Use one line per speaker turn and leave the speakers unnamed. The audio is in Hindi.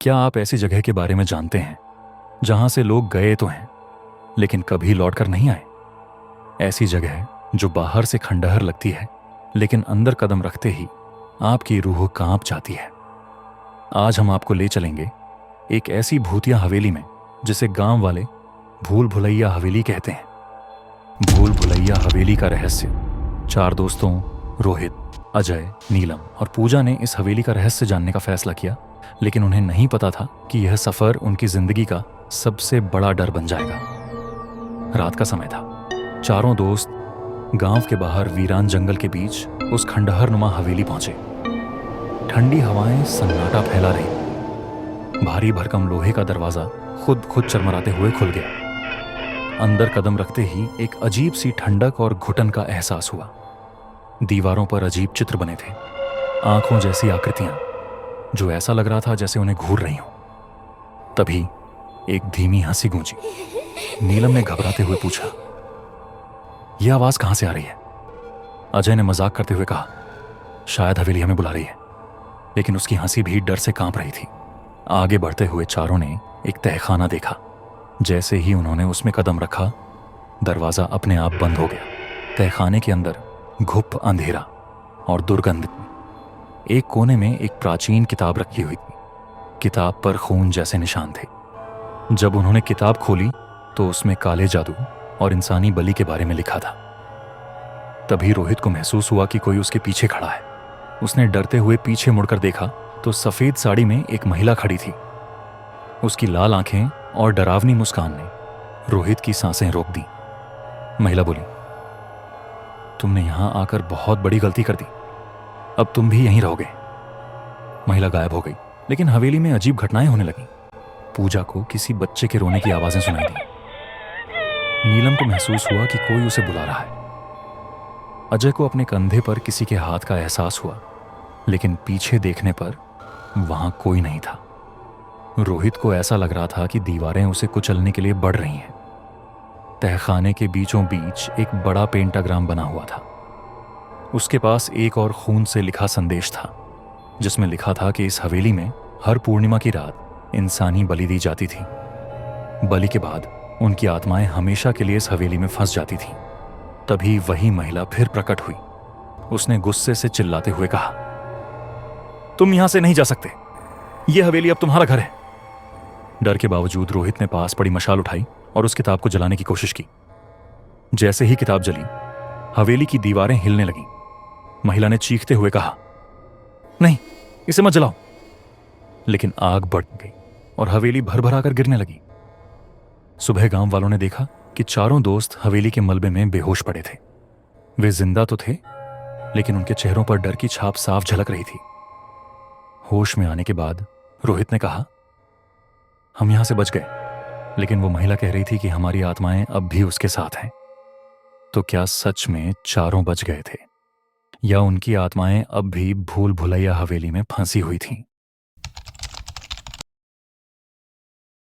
क्या आप ऐसी जगह के बारे में जानते हैं जहां से लोग गए तो हैं लेकिन कभी लौटकर नहीं आए? ऐसी जगह जो बाहर से खंडहर लगती है लेकिन अंदर कदम रखते ही आपकी रूह कांप जाती है। आज हम आपको ले चलेंगे एक ऐसी भूतिया हवेली में जिसे गांव वाले भूल भुलैया हवेली कहते हैं। भूल भुलैया हवेली का रहस्य। 4 दोस्तों रोहित, अजय, नीलम और पूजा ने इस हवेली का रहस्य जानने का फैसला किया, लेकिन उन्हें नहीं पता था कि यह सफर उनकी जिंदगी का सबसे बड़ा डर बन जाएगा। रात का समय था। चारों दोस्त गांव के बाहर वीरान जंगल के बीच उस खंडहर नुमा हवेली पहुंचे। ठंडी हवाएं सन्नाटा फैला रही। भारी भरकम लोहे का दरवाजा खुद चरमराते हुए खुल गया। अंदर कदम रखते ही एक अजीब सी ठंडक और घुटन का एहसास हुआ। दीवारों पर अजीब चित्र बने थे, आंखों जैसी आकृतियां जो ऐसा लग रहा था जैसे उन्हें घूर रही हो। तभी एक धीमी हंसी गूंजी। नीलम ने घबराते हुए पूछा, यह आवाज कहां से आ रही है? अजय ने मजाक करते हुए कहा, शायद हवेली हमें बुला रही है। लेकिन उसकी हंसी भी डर से कांप रही थी। आगे बढ़ते हुए चारों ने एक तहखाना देखा। जैसे ही उन्होंने उसमें कदम रखा, दरवाजा अपने आप बंद हो गया। तहखाने के अंदर घुप अंधेरा और दुर्गंध। एक कोने में एक प्राचीन किताब रखी हुई थी। किताब पर खून जैसे निशान थे। जब उन्होंने किताब खोली तो उसमें काले जादू और इंसानी बलि के बारे में लिखा था। तभी रोहित को महसूस हुआ कि कोई उसके पीछे खड़ा है। उसने डरते हुए पीछे मुड़कर देखा तो सफेद साड़ी में एक महिला खड़ी थी। उसकी लाल आंखें और डरावनी मुस्कान ने रोहित की सांसें रोक दी। महिला बोली, तुमने यहां आकर बहुत बड़ी गलती कर दी, अब तुम भी यहीं रहोगे। महिला गायब हो गई, लेकिन हवेली में अजीब घटनाएं होने लगीं। पूजा को किसी बच्चे के रोने की आवाजें सुनाई दी। नीलम को महसूस हुआ कि कोई उसे बुला रहा है। अजय को अपने कंधे पर किसी के हाथ का एहसास हुआ, लेकिन पीछे देखने पर वहां कोई नहीं था। रोहित को ऐसा लग रहा था कि दीवारें उसे कुचलने के लिए बढ़ रही हैं। तहखाने के बीचों बीच एक बड़ा पेंटाग्राम बना हुआ था। उसके पास एक और खून से लिखा संदेश था, जिसमें लिखा था कि इस हवेली में हर पूर्णिमा की रात इंसानी बलि दी जाती थी। बलि के बाद उनकी आत्माएं हमेशा के लिए इस हवेली में फंस जाती थीं। तभी वही महिला फिर प्रकट हुई। उसने गुस्से से चिल्लाते हुए कहा, तुम यहां से नहीं जा सकते, यह हवेली अब तुम्हारा घर है। डर के बावजूद रोहित ने पास पड़ी मशाल उठाई और उस किताब को जलाने की कोशिश की। जैसे ही किताब जली, हवेली की दीवारें हिलने लगीं। महिला ने चीखते हुए कहा, नहीं, इसे मत जलाओ। लेकिन आग बढ़ गई और हवेली भर भरा कर गिरने लगी। सुबह गांव वालों ने देखा कि चारों दोस्त हवेली के मलबे में बेहोश पड़े थे। वे जिंदा तो थे, लेकिन उनके चेहरों पर डर की छाप साफ झलक रही थी। होश में आने के बाद रोहित ने कहा, हम यहां से बच गए, लेकिन वो महिला कह रही थी कि हमारी आत्माएं अब भी उसके साथ हैं। तो क्या सच में चारों बच गए थे, या उनकी आत्माएं अब भी भूल भुलैया हवेली में फंसी हुई थीं?